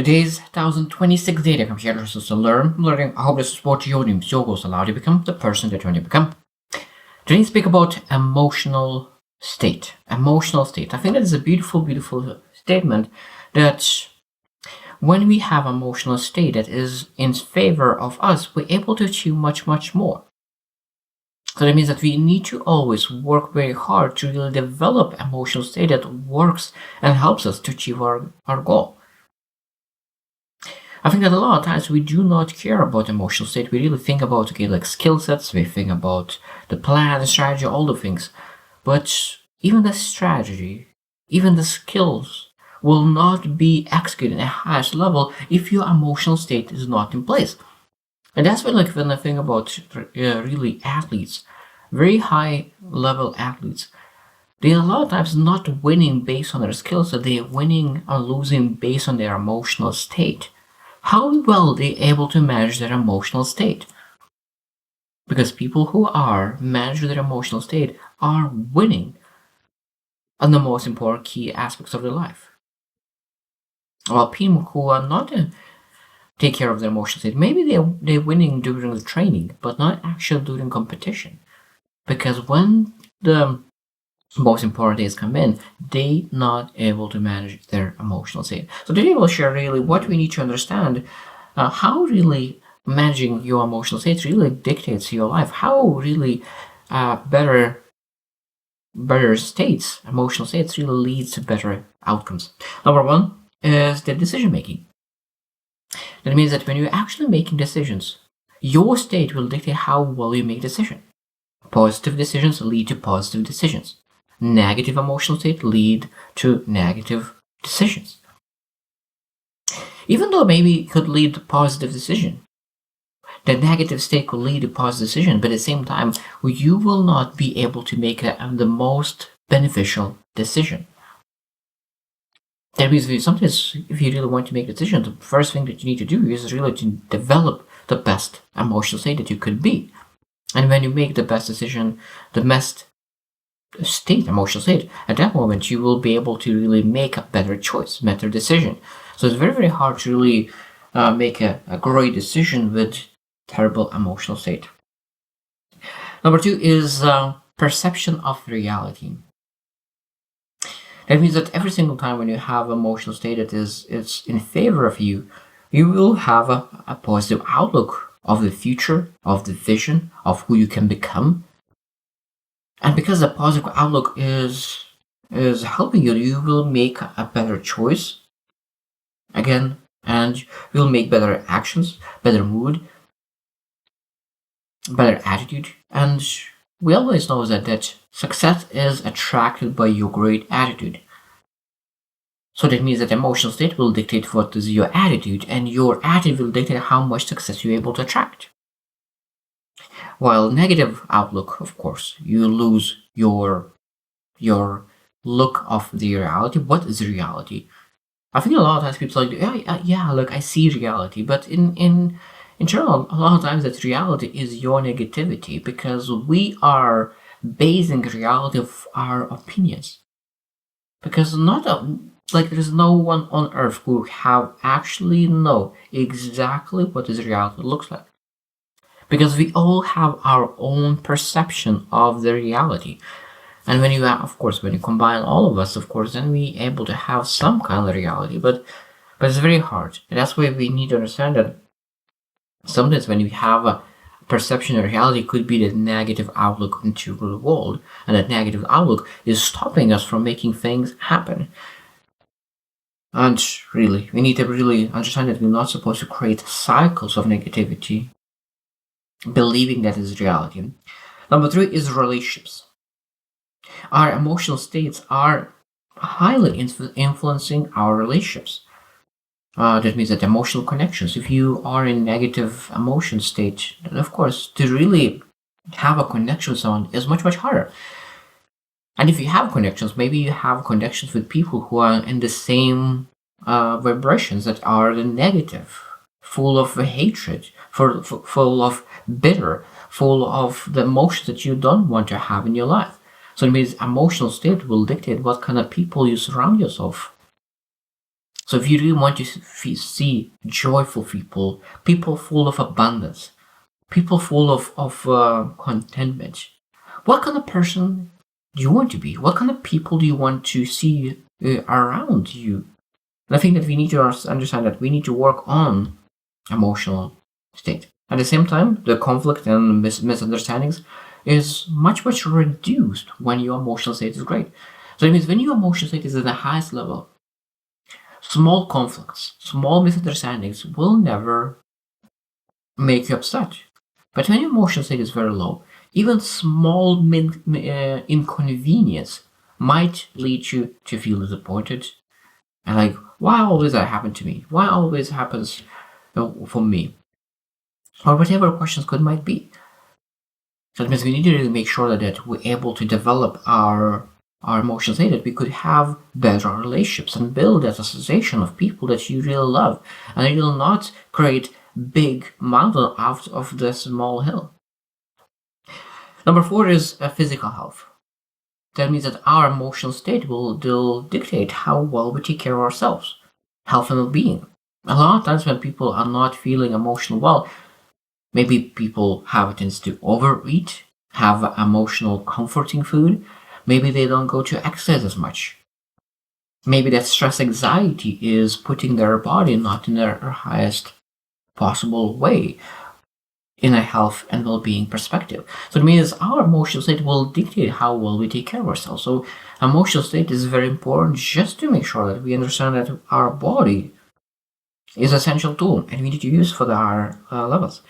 Today's 1026 data computer system learning how to support your dreams, your goals, allow you to become the person that you want to become. Today we speak about emotional state. Emotional state. I think that is a beautiful, beautiful statement that when we have emotional state that is in favor of us, we're able to achieve much, much more. So that means that we need to always work very hard to really develop emotional state that works and helps us to achieve our goal. I think that a lot of times we do not care about emotional state. We really think about, like skill sets, we think about the plan, the strategy, all the things. But even the strategy, even the skills will not be executed at the highest level if your emotional state is not in place. And that's when I think about really athletes, very high level athletes, they are a lot of times not winning based on their skills, but they are winning or losing based on their emotional state. How well they're able to manage their emotional state. Because people who are managing their emotional state are winning on the most important key aspects of their life. While people who are not take care of their emotional state, maybe they're winning during the training, but not actually during competition. Because when the most important days come in, they not able to manage their emotional state. So today we'll share really what we need to understand, how really managing your emotional state really dictates your life, how really better states, emotional states really leads to better outcomes. Number one is the decision making. That means that when you're actually making decisions, your state will dictate how well you make decisions. Positive decisions lead to positive decisions. Negative emotional state lead to negative decisions. Even though maybe it could lead to positive decision, the negative state could lead to positive decision, but at the same time, you will not be able to make the most beneficial decision. That means sometimes if you really want to make a decision, the first thing that you need to do is really to develop the best emotional state that you could be. And when you make the best decision, the best emotional state, at that moment you will be able to really make a better choice, better decision. So it's very, very hard to really make a great decision with terrible emotional state. Number two is perception of reality. That means that every single time when you have emotional state that it's in favor of you, you will have a positive outlook of the future, of the vision, of who you can become. And because the positive outlook is helping you, you will make a better choice again, and you'll make better actions, better mood, better attitude. And we always know that success is attracted by your great attitude. So that means that emotional state will dictate what is your attitude, and your attitude will dictate how much success you're able to attract. While negative outlook, of course, you lose your look of the reality. What is reality? I think a lot of times people are like, yeah, look, I see reality, but in general, a lot of times that reality is your negativity, because we are basing reality of our opinions. Because there's no one on earth who have actually know exactly what this reality looks like. Because we all have our own perception of the reality. And when you combine all of us, of course, then we able to have some kind of reality. But it's very hard. And that's why we need to understand that sometimes when we have a perception of reality, could be the negative outlook into the world. And that negative outlook is stopping us from making things happen. And really, we need to really understand that we're not supposed to create cycles of negativity, believing that is reality. Number three is relationships. Our emotional states are highly influencing our relationships. That means that emotional connections. If you are in negative emotion state, then of course, to really have a connection with someone is much, much harder. And if you have connections, maybe you have connections with people who are in the same vibrations that are the negative, full of hatred, full of bitter, full of the emotions that you don't want to have in your life. So it means emotional state will dictate what kind of people you surround yourself. So if you really want to see joyful people, people full of abundance, people full of contentment, what kind of person do you want to be? What kind of people do you want to see around you? And I think that we need to understand that we need to work on emotional state. At the same time, the conflict and misunderstandings is much reduced when your emotional state is great. So it means when your emotional state is at the highest level, small conflicts, small misunderstandings will never make you upset. But when your emotional state is very low, even small inconvenience might lead you to feel disappointed and like, why always that happen to me? Why always happens for me? Or whatever questions might be. So that means we need to really make sure that we're able to develop our emotional state, that we could have better relationships and build that association of people that you really love, and it will not create big mountain out of the small hill. Number 4 is physical health. That means that our emotional state will dictate how well we take care of ourselves, health and well-being. A lot of times when people are not feeling emotional well, maybe people have a tendency to overeat, have emotional comforting food. Maybe they don't go to exercise as much. Maybe that stress anxiety is putting their body not in their highest possible way in a health and well-being perspective. So it means our emotional state will dictate how well we take care of ourselves. So emotional state is very important just to make sure that we understand that our body is an essential tool and we need to use for our levels.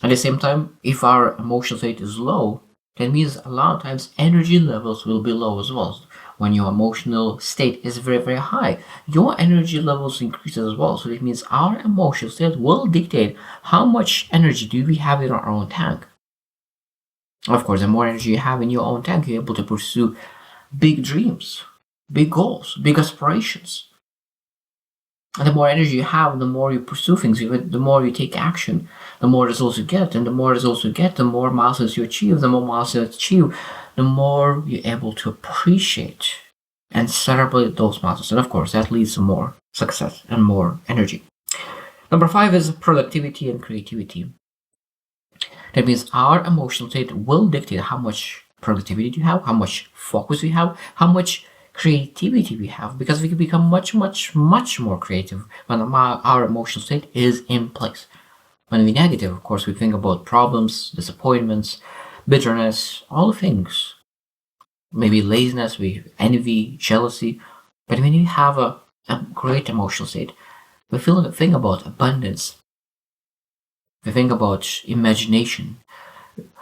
At the same time, if our emotional state is low, that means a lot of times energy levels will be low as well. When your emotional state is very high, your energy levels increase as well. So it means our emotional state will dictate how much energy do we have in our own tank. Of course, the more energy you have in your own tank, you're able to pursue big dreams, big goals, big aspirations. And the more energy you have, the more you pursue things, the more you take action, the more results you get. And the more results you get, the more milestones you achieve. The more milestones you achieve, the more you're able to appreciate and celebrate those milestones. And of course, that leads to more success and more energy. Number 5 is productivity and creativity. That means our emotional state will dictate how much productivity you have, how much focus we have, how much creativity we have, because we can become much more creative when our emotional state is in place. When we're negative, of course, we think about problems, disappointments, bitterness, all the things. Maybe laziness, we envy, jealousy. But when you have a great emotional state, we think about abundance. We think about imagination.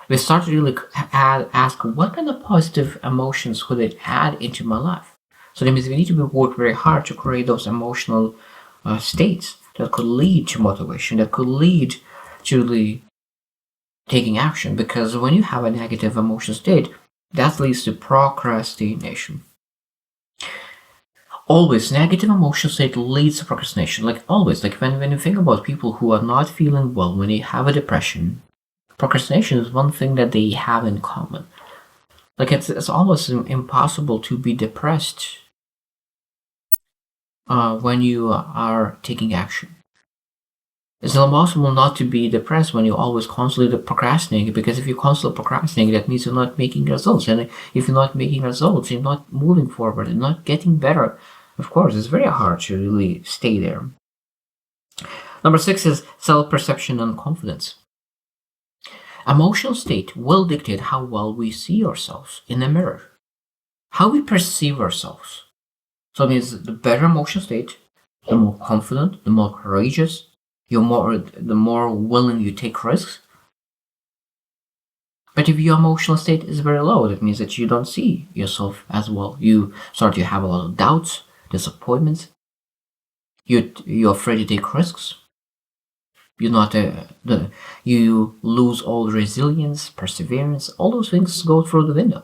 We start to really ask what kind of positive emotions could it add into my life. So that means we need to work very hard to create those emotional states that could lead to motivation, that could lead to really taking action. Because when you have a negative emotional state, that leads to procrastination. Always, negative emotional state leads to procrastination. Like always, like when you think about people who are not feeling well, when they have a depression, procrastination is one thing that they have in common. Like it's almost impossible to be depressed when you are taking action. It's impossible not to be depressed when you're always constantly procrastinating, because if you're constantly procrastinating, that means you're not making results. And if you're not making results, you're not moving forward and not getting better. Of course, it's very hard to really stay there. Number 6 is self-perception and confidence. Emotional state will dictate how well we see ourselves in the mirror, how we perceive ourselves. So it means the better emotional state, the more confident, the more courageous, the more willing you take risks. But if your emotional state is very low, that means that you don't see yourself as well. You start to have a lot of doubts, disappointments. You're afraid to take risks. You lose all resilience, perseverance. All those things go through the window.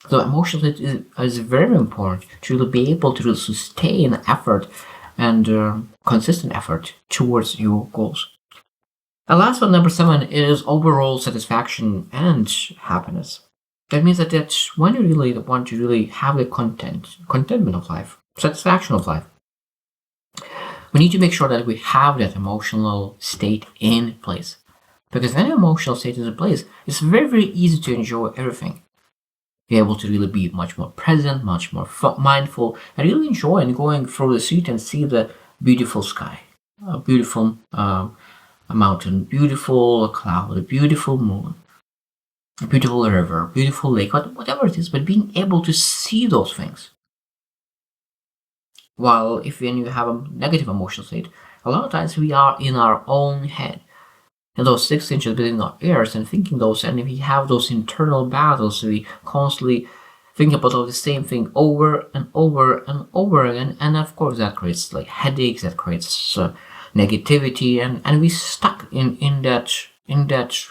So emotional state is very important to be able to sustain effort and consistent effort towards your goals. The last one, number 7, is overall satisfaction and happiness. That means that when you really want to really have the contentment of life, satisfaction of life, We need to make sure that we have that emotional state in place. Because when an emotional state is in place, it's very, very easy to enjoy everything. Be able to really be much more present, much more mindful, and really enjoy and going through the street and see the beautiful sky, a beautiful a mountain, beautiful cloud, a beautiful moon, a beautiful river, beautiful lake, whatever it is, but being able to see those things. While if when you have a negative emotional state, a lot of times we are in our own head, in those 6 inches between our ears, and thinking those, and we have those internal battles, we constantly think about all the same thing over and over and over again, and of course that creates like headaches, that creates negativity, and we stuck in that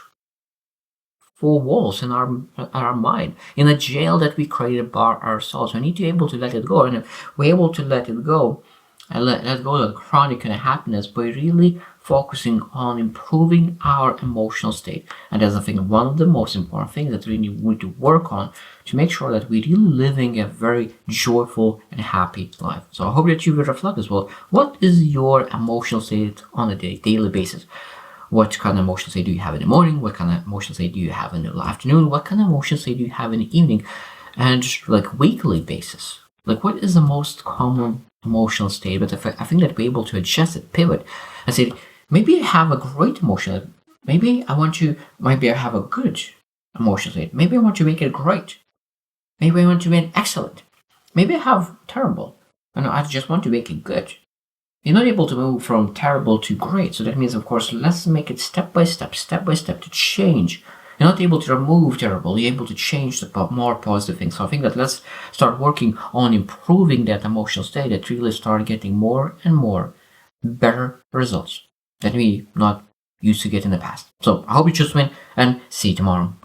four walls in our mind, in a jail that we created by ourselves. We need to be able to let it go, and if we're able to let it go and let go of the chronic kind of happiness by really focusing on improving our emotional state. And that's, I think, one of the most important things that we need to work on to make sure that we're really living a very joyful and happy life. So I hope that you will reflect as well. What is your emotional state on a daily basis? What kind of emotional state do you have in the morning? What kind of emotional state do you have in the afternoon? What kind of emotional state do you have in the evening? And like weekly basis. Like what is the most common emotional state? But I think that we're able to adjust it, pivot, and say, maybe I have a great emotion. Maybe I have a good emotional state. Maybe I want to make it great. Maybe I want to make it excellent. Maybe I have terrible. I just want to make it good. You're not able to move from terrible to great. So that means, of course, let's make it step by step to change. You're not able to remove terrible. You're able to change the more positive things. So I think that let's start working on improving that emotional state that really start getting more and more better results that we not used to get in the past. So I hope you just win and see you tomorrow.